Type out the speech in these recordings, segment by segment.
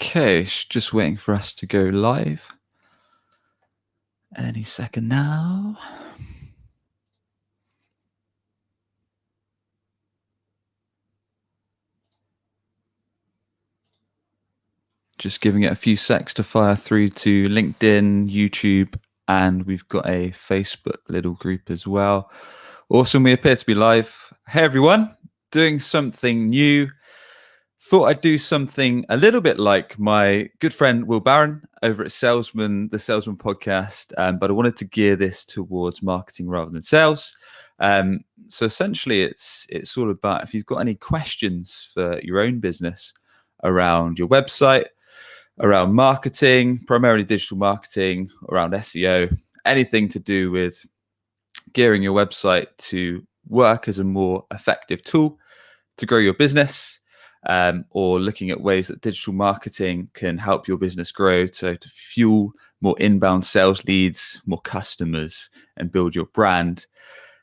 Okay, just waiting for us to go live. Any second now. Just giving it a few secs to fire through to LinkedIn, YouTube, and we've got a Facebook little group as well. Awesome, we appear to be live. Hey everyone, doing something new. Thought I'd do something a little bit like my good friend Will Barron over at the Salesman podcast, but I wanted to gear this towards marketing rather than sales. So essentially, it's all about if you've got any questions for your own business around your website, around marketing, primarily digital marketing, around SEO, anything to do with gearing your website to work as a more effective tool to grow your business. Or looking at ways that digital marketing can help your business grow to fuel more inbound sales leads, more customers, and build your brand.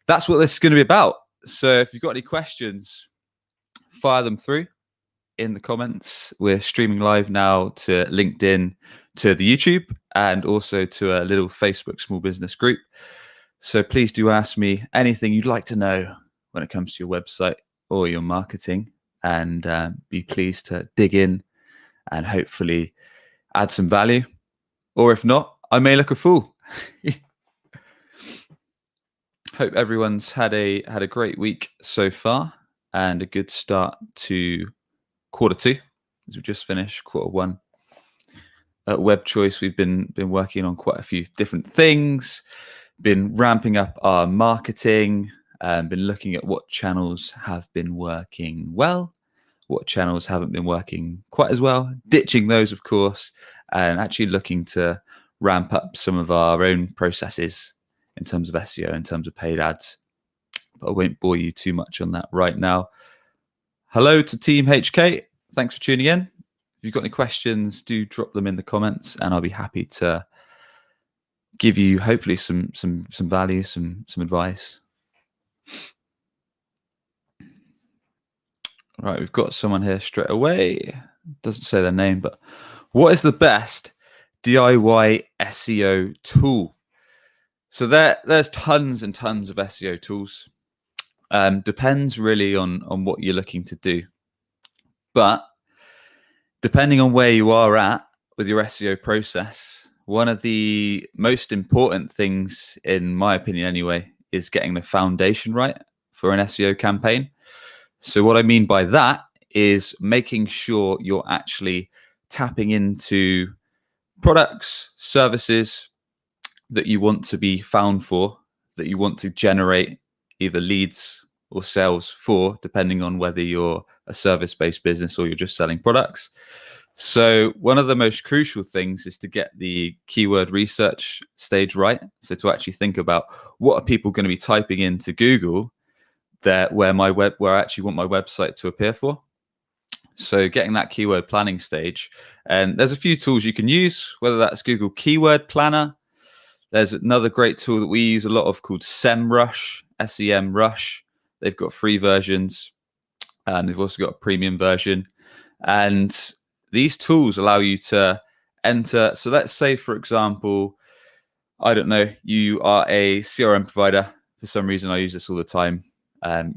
That's what this is going to be about. So if you've got any questions, fire them through in the comments. We're streaming live now to LinkedIn, to the YouTube, and also to a little Facebook small business group. So please do ask me anything you'd like to know when it comes to your website or your marketing. And be pleased to dig in and hopefully add some value. Or if not, I may look a fool. Hope everyone's had a great week so far and a good start to quarter two, as we just finished quarter one. At Web Choice, we've been working on quite a few different things, been ramping up our marketing, been looking at what channels have been working well, what channels haven't been working quite as well, ditching those, of course, and actually looking to ramp up some of our own processes in terms of SEO, in terms of paid ads. But I won't bore you too much on that right now. Hello to Team HK. Thanks for tuning in. If you've got any questions, do drop them in the comments, and I'll be happy to give you hopefully some value, some advice. Right, we've got someone here straight away. Doesn't say their name, but what is the best DIY SEO tool? So there's tons and tons of SEO tools. Depends really on what you're looking to do. But depending on where you are at with your SEO process, one of the most important things, in my opinion anyway, is getting the foundation right for an SEO campaign. So what I mean by that is making sure you're actually tapping into products, services that you want to be found for, that you want to generate either leads or sales for, depending on whether you're a service-based business or you're just selling products. So one of the most crucial things is to get the keyword research stage right. So to actually think about what are people going to be typing into Google where I actually want my website to appear for. So getting that keyword planning stage, and there's a few tools you can use, whether that's Google Keyword Planner. There's another great tool that we use a lot of called SEMrush, SEMrush. They've got free versions, and they've also got a premium version. And these tools allow you to enter. So let's say, for example, I don't know, you are a CRM provider. For some reason, I use this all the time.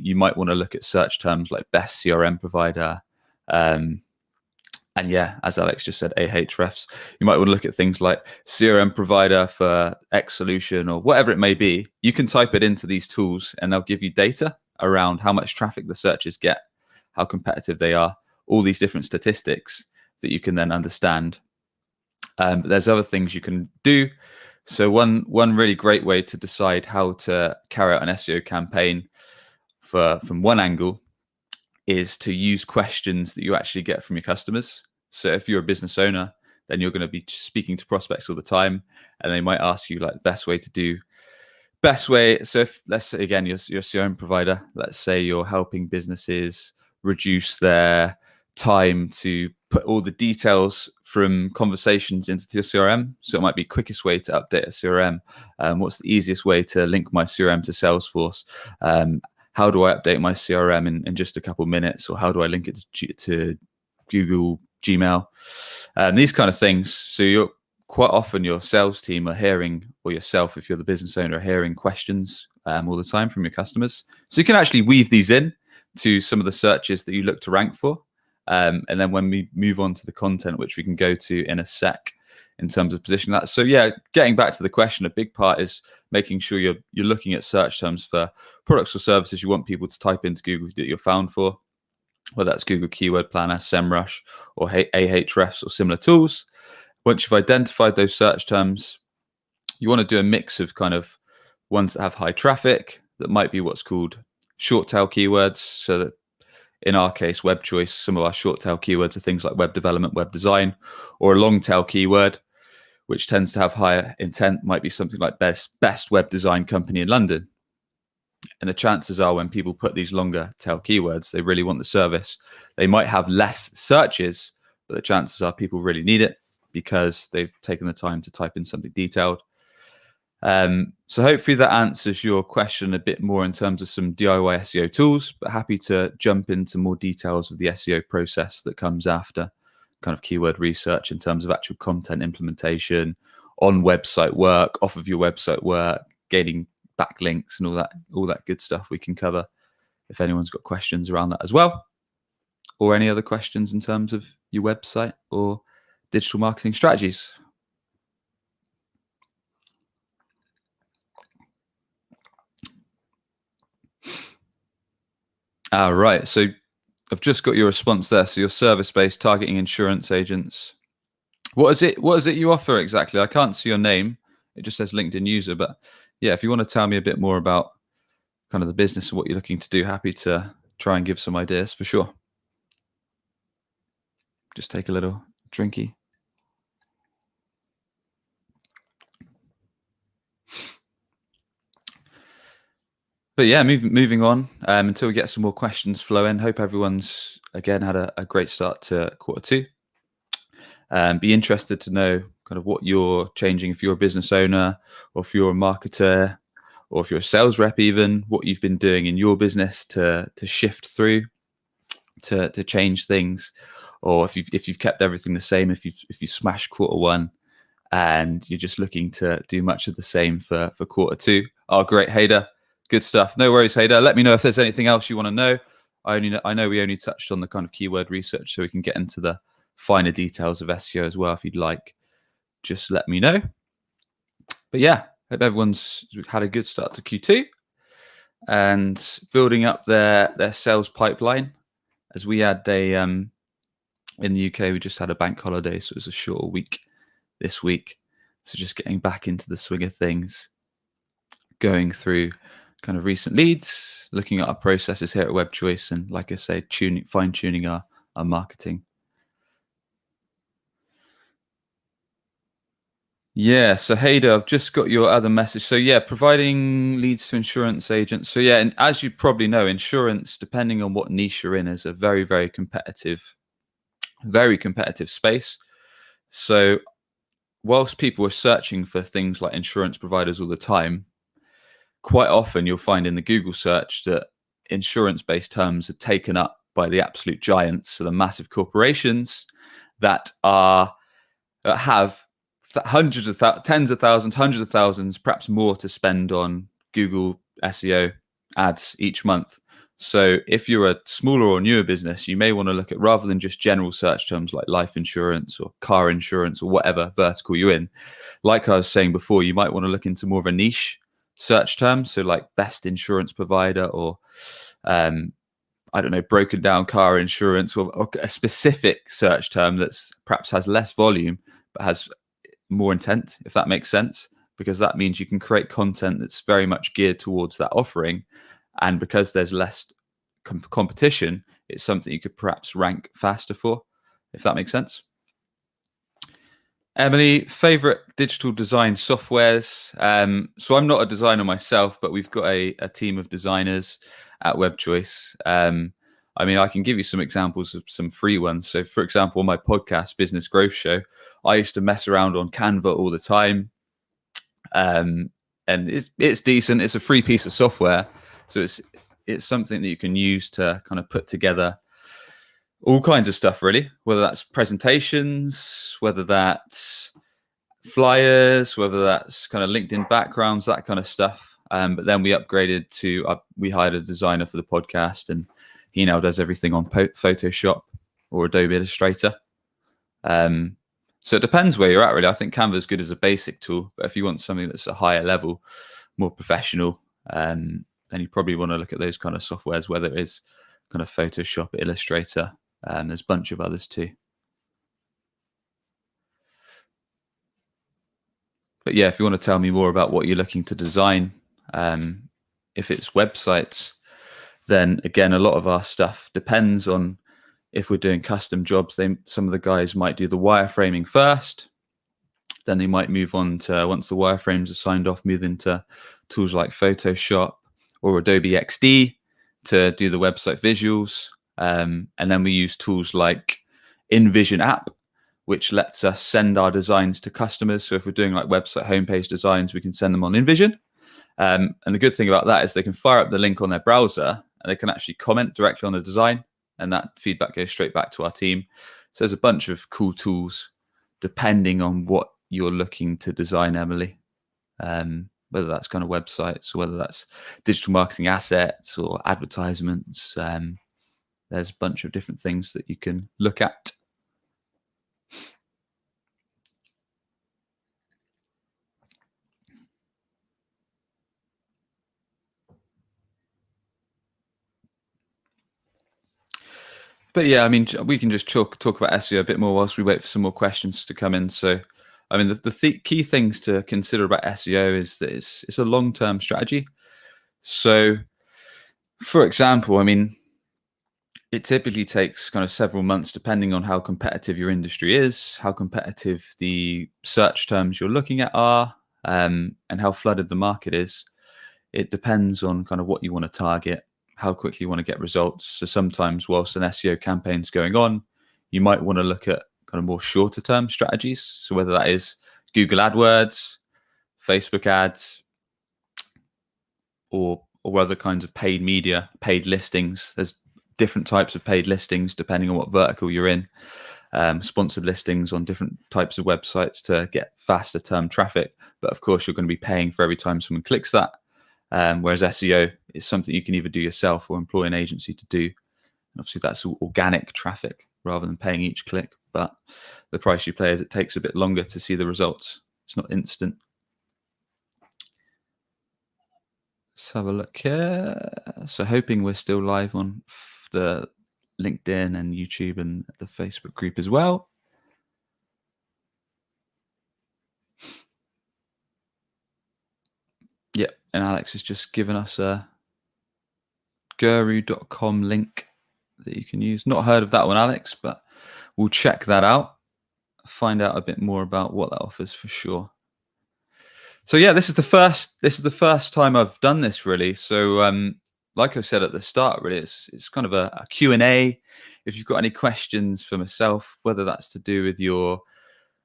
You might want to look at search terms like best CRM provider. And yeah, as Alex just said, Ahrefs. You might want to look at things like CRM provider for X solution or whatever it may be. You can type it into these tools and they'll give you data around how much traffic the searches get, how competitive they are, all these different statistics that you can then understand. But there's other things you can do. So one really great way to decide how to carry out an SEO campaign from one angle is to use questions that you actually get from your customers. So if you're a business owner, then you're going to be speaking to prospects all the time, and they might ask you like the best way. So if, let's say again, you're a CRM provider, let's say you're helping businesses reduce their time to put all the details from conversations into your CRM. So it might be quickest way to update a CRM. What's the easiest way to link my CRM to Salesforce? How do I update my CRM in just a couple of minutes? Or how do I link it to Google Gmail, these kind of things. So you're quite often your sales team are hearing, or yourself, if you're the business owner, are hearing questions all the time from your customers. So you can actually weave these in to some of the searches that you look to rank for. And then when we move on to the content, which we can go to in a sec, in terms of positioning that. So yeah, getting back to the question, a big part is making sure you're looking at search terms for products or services you want people to type into Google that you're found for, whether that's Google Keyword Planner, SEMrush, or Ahrefs or similar tools. Once you've identified those search terms, you want to do a mix of kind of ones that have high traffic, that might be what's called short tail keywords. So that in our case, web choice, some of our short tail keywords are things like web development, web design, or a long tail keyword, which tends to have higher intent, might be something like best web design company in London. And the chances are when people put these longer tail keywords, they really want the service. They might have less searches, but the chances are people really need it because they've taken the time to type in something detailed. So hopefully that answers your question a bit more in terms of some DIY SEO tools, but happy to jump into more details of the SEO process that comes after kind of keyword research in terms of actual content implementation, on website work, off of your website work, gaining backlinks and all that good stuff we can cover if anyone's got questions around that as well, or any other questions in terms of your website or digital marketing strategies. All right, so I've just got your response there. So your service-based targeting insurance agents. What is it you offer exactly? I can't see your name. It just says LinkedIn user, but yeah, if you want to tell me a bit more about kind of the business and what you're looking to do, happy to try and give some ideas for sure. Just take a little drinky. But yeah, moving on until we get some more questions flowing. Hope everyone's, again, had a great start to quarter 2. Be interested to know kind of what you're changing if you're a business owner, or if you're a marketer, or if you're a sales rep even, what you've been doing in your business to shift through, to change things, or if you've kept everything the same, if you smashed quarter 1 and you're just looking to do much of the same for quarter 2. Oh, great, Hader. Good stuff. No worries, Hader. Let me know if there's anything else you want to know. I know we only touched on the kind of keyword research, so we can get into the finer details of SEO as well if you'd like. Just let me know. But yeah, hope everyone's had a good start to Q2 and building up their sales pipeline. As we had in the UK, we just had a bank holiday, so it was a shorter week this week. So just getting back into the swing of things, going through kind of recent leads, looking at our processes here at Web Choice, and like I say, fine tuning our marketing. Yeah, so Hader, I've just got your other message. So yeah, providing leads to insurance agents. So yeah, and as you probably know, insurance, depending on what niche you're in, is a very, very competitive space. So whilst people are searching for things like insurance providers all the time, quite often you'll find in the Google search that insurance-based terms are taken up by the absolute giants, so the massive corporations that have tens of thousands, hundreds of thousands, perhaps more to spend on Google SEO ads each month. So if you're a smaller or newer business, you may want to look at, rather than just general search terms like life insurance or car insurance or whatever vertical you're in, like I was saying before, you might want to look into more of a niche search term. So like best insurance provider, or I don't know, broken down car insurance, or a specific search term that's perhaps has less volume but has more intent, if that makes sense, because that means you can create content that's very much geared towards that offering. And because there's less competition, it's something you could perhaps rank faster for, if that makes sense. Emily, favorite digital design softwares? So I'm not a designer myself, but we've got a team of designers at WebChoice. I mean, I can give you some examples of some free ones. So for example, on my podcast, Business Growth Show, I used to mess around on Canva all the time. And it's decent. It's a free piece of software. So it's something that you can use to kind of put together All kinds of stuff, really, whether that's presentations, whether that's flyers, whether that's kind of LinkedIn backgrounds, that kind of stuff. But then we upgraded to, we hired a designer for the podcast, and he now does everything on Photoshop or Adobe Illustrator. So it depends where you're at, really. I think Canva is good as a basic tool, but if you want something that's a higher level, more professional, then you probably want to look at those kind of softwares, whether it is kind of Photoshop, Illustrator. There's a bunch of others too. But yeah, if you want to tell me more about what you're looking to design, if it's websites, then again, a lot of our stuff depends on if we're doing custom jobs. Some of the guys might do the wireframing first, then they might move on to, once the wireframes are signed off, move into tools like Photoshop or Adobe XD to do the website visuals. And then we use tools like InVision app, which lets us send our designs to customers. So if we're doing like website homepage designs, we can send them on InVision. And the good thing about that is they can fire up the link on their browser and they can actually comment directly on the design, and that feedback goes straight back to our team. So there's a bunch of cool tools depending on what you're looking to design, Emily. Whether that's kind of websites or whether that's digital marketing assets or advertisements. There's a bunch of different things that you can look at. But yeah, I mean, we can just talk about SEO a bit more whilst we wait for some more questions to come in. So, I mean, the key things to consider about SEO is that it's a long-term strategy. So, for example, I mean, it typically takes kind of several months, depending on how competitive your industry is, how competitive the search terms you're looking at are, and how flooded the market is. It depends on kind of what you want to target, how quickly you want to get results. So sometimes whilst an SEO campaign's going on, you might want to look at kind of more shorter term strategies. So whether that is Google AdWords, Facebook ads, or other kinds of paid media, paid listings. There's different types of paid listings depending on what vertical you're in. Sponsored listings on different types of websites to get faster term traffic. But of course, you're going to be paying for every time someone clicks that. Whereas SEO is something you can either do yourself or employ an agency to do. And obviously, that's all organic traffic rather than paying each click. But the price you pay is it takes a bit longer to see the results. It's not instant. Let's have a look here. So hoping we're still live on the LinkedIn and YouTube and the Facebook group as well. Yeah, and Alex has just given us a guru.com link that you can use. Not heard of that one, Alex, but we'll check that out, find out a bit more about what that offers for sure. So yeah, this is the first time I've done this, really. So like I said at the start, really, it's kind of a Q&A. If you've got any questions for myself, whether that's to do with your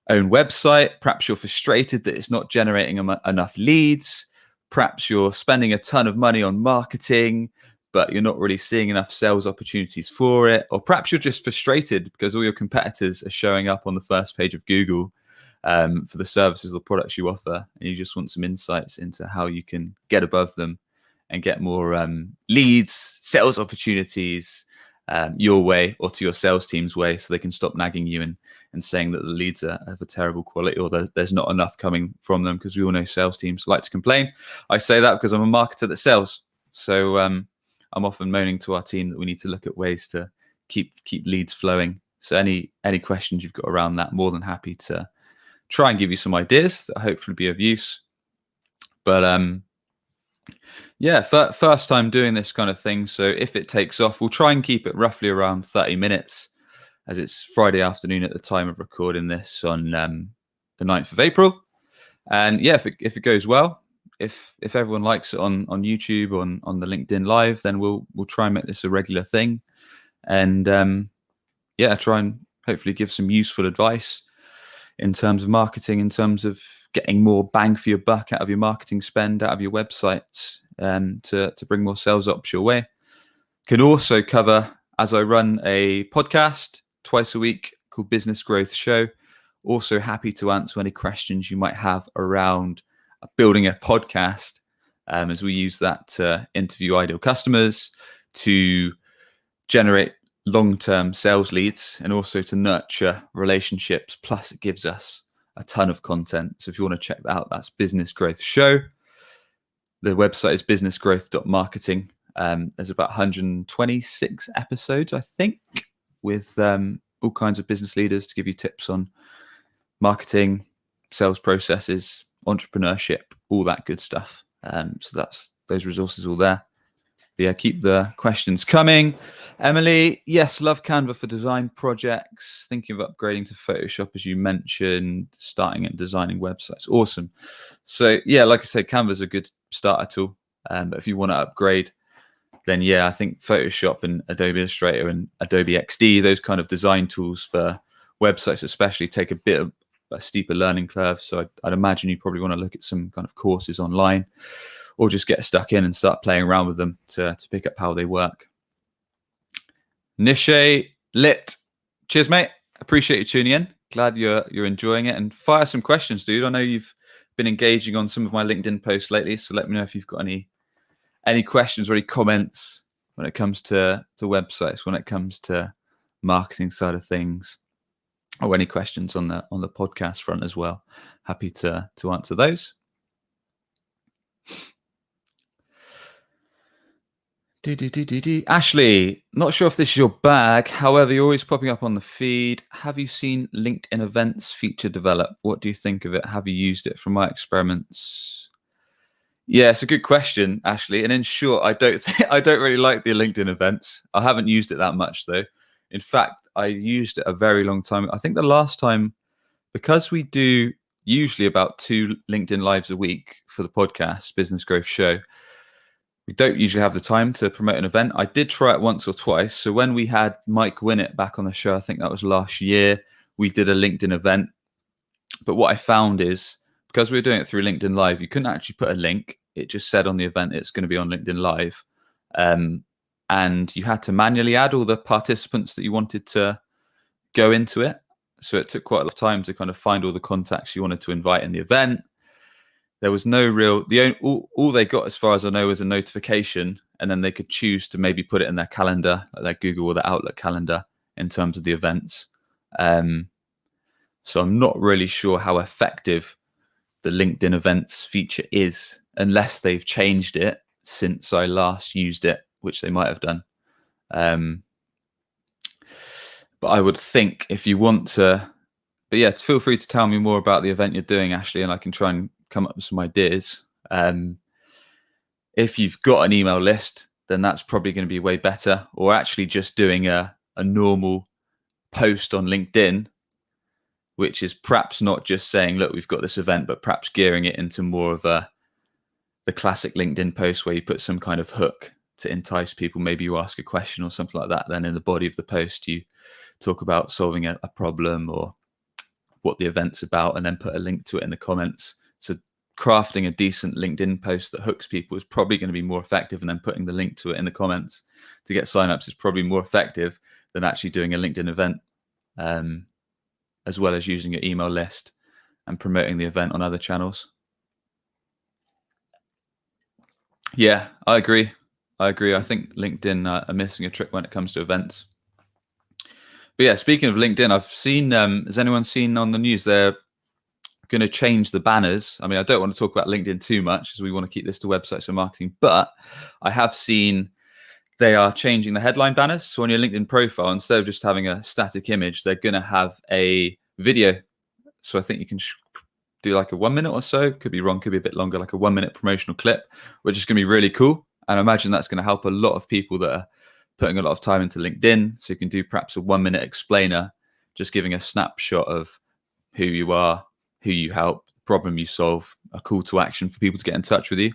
own website, perhaps you're frustrated that it's not generating enough leads, perhaps you're spending a ton of money on marketing, but you're not really seeing enough sales opportunities for it, or perhaps you're just frustrated because all your competitors are showing up on the first page of Google for the services or products you offer, and you just want some insights into how you can get above them and get more leads, sales opportunities your way or to your sales team's way, so they can stop nagging you and saying that the leads are of a terrible quality or there's not enough coming from them, because we all know sales teams like to complain. I say that because I'm a marketer that sells. So I'm often moaning to our team that we need to look at ways to keep leads flowing. So any questions you've got around that, more than happy to try and give you some ideas that hopefully be of use. But yeah, first time doing this kind of thing. So if it takes off, we'll try and keep it roughly around 30 minutes, as it's Friday afternoon at the time of recording this on the 9th of April. And yeah, if it goes well, if everyone likes it on YouTube, on the LinkedIn Live, then we'll try and make this a regular thing. And yeah, try and hopefully give some useful advice in terms of marketing, in terms of getting more bang for your buck out of your marketing spend, out of your website, to bring more sales ops your way. Can also cover as I run a podcast twice a week called Business Growth Show. Also happy to answer any questions you might have around building a podcast, as we use that to interview ideal customers, to generate long-term sales leads, and also to nurture relationships. Plus, it gives us a ton of content. So if you want to check that out, that's Business Growth Show. The website is businessgrowth.marketing. There's about 126 episodes, I think, with all kinds of business leaders to give you tips on marketing, sales processes, entrepreneurship, all that good stuff. So that's those resources all there. But yeah, keep the questions coming. Emily, yes, love Canva for design projects. Thinking of upgrading to Photoshop, as you mentioned, starting and designing websites. Awesome. So yeah, like I said, Canva is a good starter tool. But if you want to upgrade, then yeah, I think Photoshop and Adobe Illustrator and Adobe XD, those kind of design tools for websites especially, take a bit of a steeper learning curve. So I'd imagine you probably want to look at some kind of courses online, or just get stuck in and start playing around with them to pick up how they work. Nishay Lit. Cheers, mate. Appreciate you tuning in. Glad you're enjoying it. And fire some questions, dude. I know you've been engaging on some of my LinkedIn posts lately, so let me know if you've got any questions or any comments when it comes to websites, when it comes to marketing side of things, or any questions on the podcast front as well. Happy to answer those. Ashley, not sure if this is your bag. However, you're always popping up on the feed. Have you seen LinkedIn events feature develop? What do you think of it? Have you used it? From my experiments, yeah, it's a good question, Ashley. And in short, I don't really like the LinkedIn events. I haven't used it that much though. In fact, I used it a very long time. I think the last time, because we do usually about 2 LinkedIn lives a week for the podcast, Business Growth Show, we don't usually have the time to promote an event. I did try it once or twice. So when we had Mike Winnett back on the show, I think that was last year, we did a LinkedIn event. But what I found is, because we were doing it through LinkedIn Live, you couldn't actually put a link. It just said on the event it's going to be on LinkedIn Live. And you had to manually add all the participants that you wanted to go into it. So it took quite a lot of time to kind of find all the contacts you wanted to invite in the event. There was no real, all they got, as far as I know, was a notification, and then they could choose to maybe put it in their calendar, like their Google or their Outlook calendar, in terms of the events. So I'm not really sure how effective the LinkedIn events feature is, unless they've changed it since I last used it, which they might have done. But I would think if you want to, but yeah, feel free to tell me more about the event you're doing, Ashley, and I can try and come up with some ideas. If you've got an email list, then that's probably going to be way better. Or actually just doing a normal post on LinkedIn, which is perhaps not just saying, look, we've got this event, but perhaps gearing it into more of the classic LinkedIn post where you put some kind of hook to entice people. Maybe you ask a question or something like that. Then in the body of the post, you talk about solving a problem or what the event's about, and then put a link to it in the comments. So crafting a decent LinkedIn post that hooks people is probably going to be more effective, and then putting the link to it in the comments to get signups is probably more effective than actually doing a LinkedIn event, as well as using your email list and promoting the event on other channels. Yeah, I agree. I think LinkedIn are missing a trick when it comes to events. But yeah, speaking of LinkedIn, I've seen, has anyone seen on the news they're going to change the banners? I mean, I don't want to talk about LinkedIn too much, as we want to keep this to websites and marketing, but I have seen they are changing the headline banners. So on your LinkedIn profile, instead of just having a static image, they're going to have a video. So I think you can do like a 1 minute or so, could be wrong, could be a bit longer, like a 1 minute promotional clip, which is going to be really cool. And I imagine that's going to help a lot of people that are putting a lot of time into LinkedIn. So you can do perhaps a 1 minute explainer, just giving a snapshot of who you are, who you help, problem you solve, a call to action for people to get in touch with you.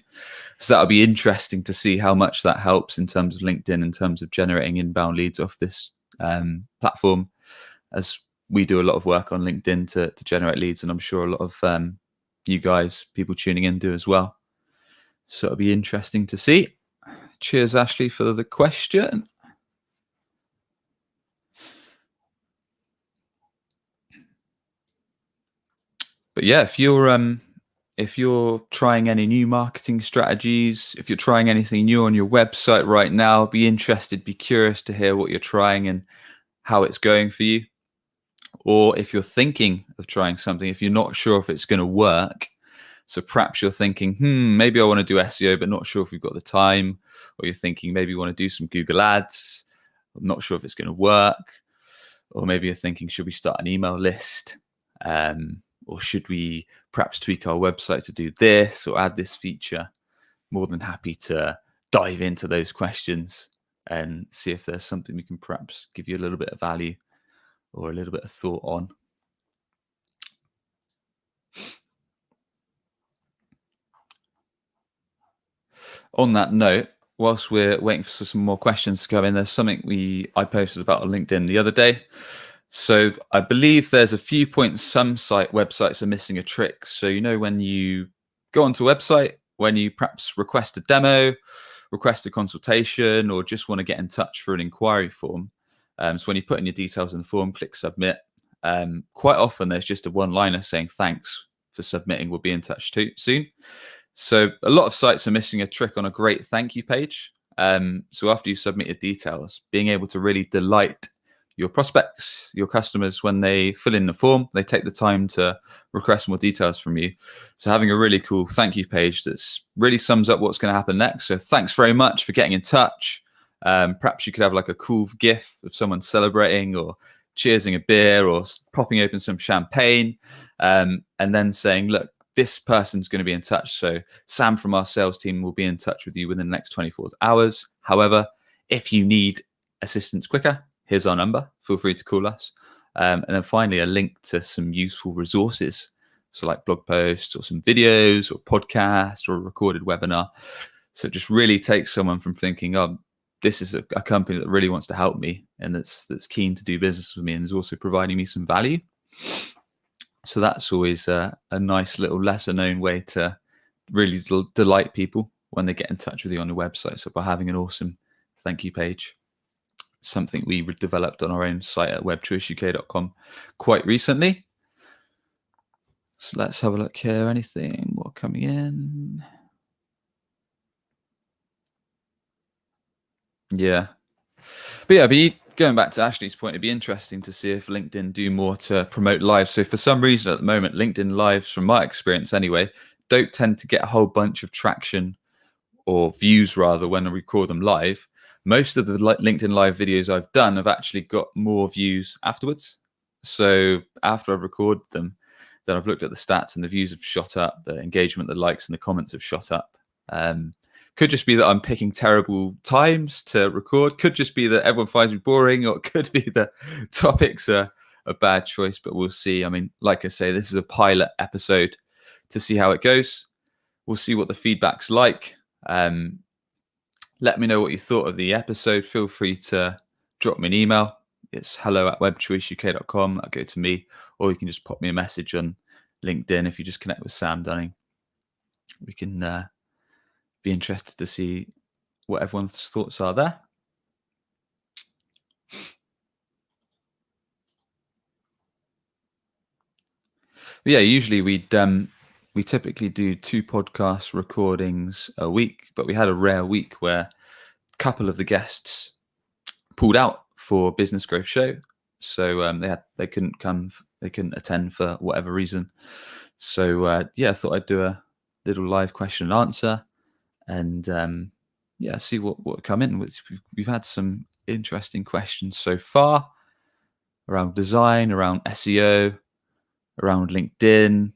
So that'll be interesting to see how much that helps in terms of LinkedIn, in terms of generating inbound leads off this platform, as we do a lot of work on LinkedIn to generate leads. And I'm sure a lot of you guys, people tuning in, do as well. So it'll be interesting to see. Cheers, Ashley, for the question. But yeah, if you're trying any new marketing strategies, if you're trying anything new on your website right now, be curious to hear what you're trying and how it's going for you. Or if you're thinking of trying something, if you're not sure if it's going to work, so perhaps you're thinking, maybe I want to do SEO, but not sure if we've got the time. Or you're thinking maybe you want to do some Google ads. I'm not sure if it's going to work. Or maybe you're thinking, should we start an email list? Or should we perhaps tweak our website to do this or add this feature? More than happy to dive into those questions and see if there's something we can perhaps give you a little bit of value or a little bit of thought on. On that note, whilst we're waiting for some more questions to come in, there's something I posted about on LinkedIn the other day. So I believe there's a few points some websites are missing a trick. So when you go onto a website, when you perhaps request a demo, request a consultation, or just want to get in touch for an inquiry form. So when you put in your details in the form, click submit. Quite often there's just a one-liner saying thanks for submitting, we'll be in touch soon. So a lot of sites are missing a trick on a great thank you page. So after you submit your details, being able to really delight your prospects, your customers, when they fill in the form, they take the time to request more details from you. So having a really cool thank you page that's really sums up what's going to happen next. So thanks very much for getting in touch. Perhaps you could have like a cool GIF of someone celebrating or cheersing a beer or popping open some champagne, and then saying, look, this person's going to be in touch. So Sam from our sales team will be in touch with you within the next 24 hours. However, if you need assistance quicker, here's our number. Feel free to call us. And then finally, a link to some useful resources. So like blog posts or some videos or podcasts or a recorded webinar. So it just really takes someone from thinking, oh, this is a company that really wants to help me and that's keen to do business with me and is also providing me some value. So that's always a nice little lesser known way to really delight people when they get in touch with you on the website. So by having an awesome thank you page, something we developed on our own site at webchoiceuk.com quite recently. So let's have a look here. Anything more coming in? Yeah. But yeah, going back to Ashley's point, it'd be interesting to see if LinkedIn do more to promote live. So for some reason at the moment, LinkedIn lives, from my experience anyway, don't tend to get a whole bunch of traction or views rather when I record them live. Most of the LinkedIn live videos I've done have actually got more views afterwards. So after I've recorded them, then I've looked at the stats and the views have shot up, the engagement, the likes and the comments have shot up. Could just be that I'm picking terrible times to record. Could just be that everyone finds me boring, or it could be that topics are a bad choice, but we'll see. I mean, like I say, this is a pilot episode to see how it goes. We'll see what the feedback's like. Let me know what you thought of the episode. Feel free to drop me an email. It's hello@webchoiceuk.com. That'll go to me, or you can just pop me a message on LinkedIn if you just connect with Sam Dunning. We can be interested to see what everyone's thoughts are there. But yeah, usually we typically do 2 podcast recordings a week, but we had a rare week where a couple of the guests pulled out for Business Growth Show, so they couldn't come, they couldn't attend for whatever reason. So I thought I'd do a little live question and answer, and see what come in. We've had some interesting questions so far around design, around SEO, around LinkedIn.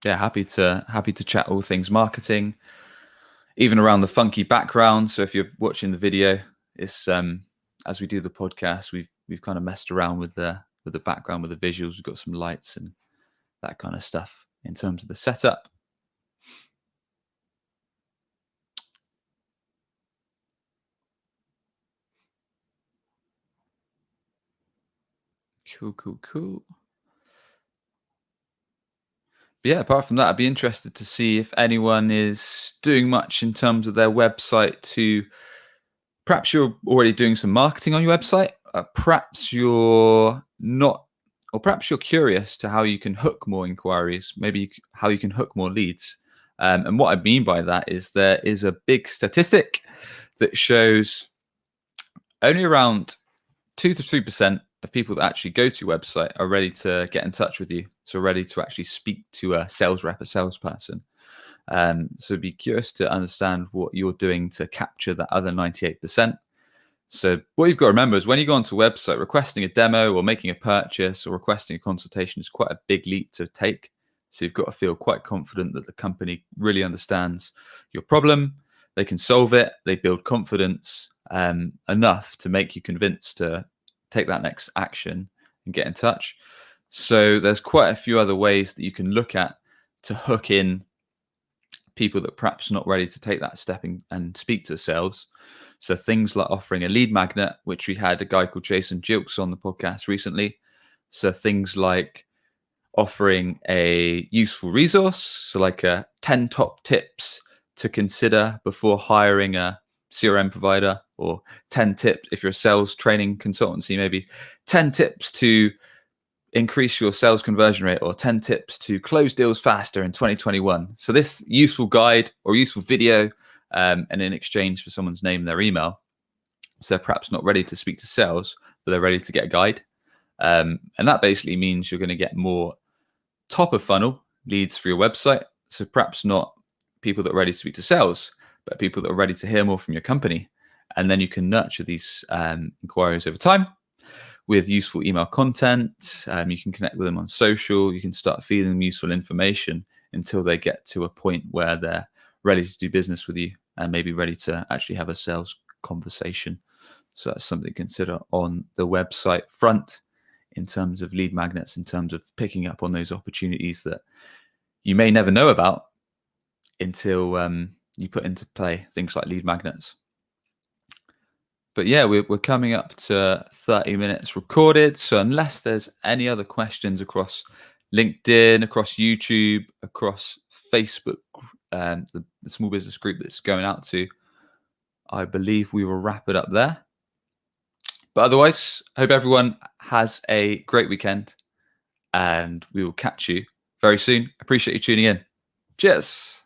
Yeah, happy to chat all things marketing, even around the funky background. So if you're watching the video, it's as we do the podcast, we've kind of messed around with the background, with the visuals. We've got some lights and that kind of stuff in terms of the setup. Cool. But yeah, apart from that, I'd be interested to see if anyone is doing much in terms of their website to, perhaps you're already doing some marketing on your website. Perhaps you're not or perhaps you're curious to how you can hook more inquiries, maybe how you can hook more leads. And what I mean by that is there is a big statistic that shows only around 2 to 3% of people that actually go to your website are ready to get in touch with you. So ready to actually speak to a sales rep, a salesperson. So be curious to understand what you're doing to capture that other 98%. So what you've got to remember is when you go onto a website, requesting a demo or making a purchase or requesting a consultation is quite a big leap to take. So you've got to feel quite confident that the company really understands your problem. They can solve it. They build confidence enough to make you convinced to take that next action and get in touch. So there's quite a few other ways that you can look at to hook in people that perhaps not ready to take that step and speak to sales. So things like offering a lead magnet, which we had a guy called Jason Jilks on the podcast recently. So things like offering a useful resource, so like 10 top tips to consider before hiring a CRM provider, or 10 tips if you're a sales training consultancy, maybe 10 tips to increase your sales conversion rate, or 10 tips to close deals faster in 2021. So this useful guide or useful video, and in exchange for someone's name and their email. So they're perhaps not ready to speak to sales, but they're ready to get a guide. And that basically means you're going to get more top of funnel leads for your website. So perhaps not people that are ready to speak to sales, but people that are ready to hear more from your company. And then you can nurture these inquiries over time with useful email content. You can connect with them on social. You can start feeding them useful information until they get to a point where they're ready to do business with you and maybe ready to actually have a sales conversation. So that's something to consider on the website front in terms of lead magnets, in terms of picking up on those opportunities that you may never know about until you put into play things like lead magnets. But yeah, we're coming up to 30 minutes recorded. So unless there's any other questions across LinkedIn, across YouTube, across Facebook, the small business group that's going out to, I believe we will wrap it up there. But otherwise, I hope everyone has a great weekend and we will catch you very soon. Appreciate you tuning in. Cheers.